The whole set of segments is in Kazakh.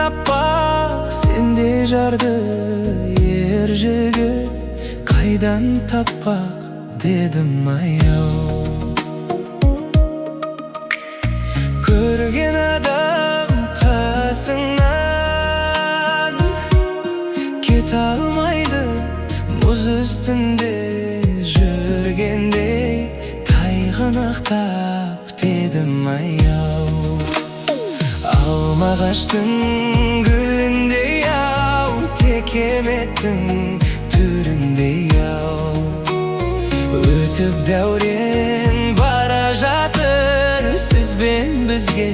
аппақ, сенде жарды ер жігіт қайдан таппақ, дедім-ай-ау. Көрген адам қасыңнан кете алмайды, мұз үстінде жүргендей тайғанақтап, дедім-ай-ау. Алма ағаштың гүліндей ау, текеметтің түріндей ау. Өтіп дәурен бара жатыр, сіз бен бізге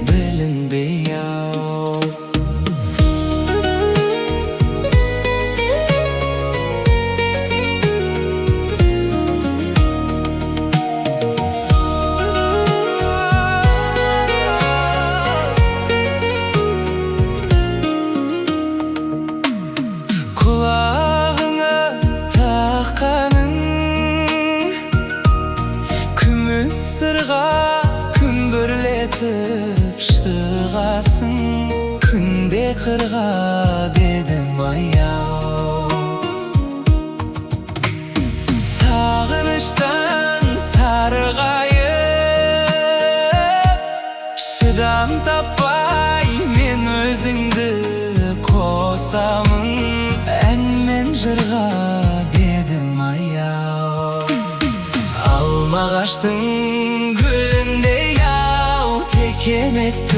білінбей ау. Құлағыңа таққаның күміс сырға күмбірлетіп шығасың, күнде қырға, дедім-ай-ау. Сағыныштан сарғайып, шыдам таппай мен өзіңді қосамын, ән мен жырға, дедім-ай-ау. Алма ағаштың гүліндей ау, текеметтің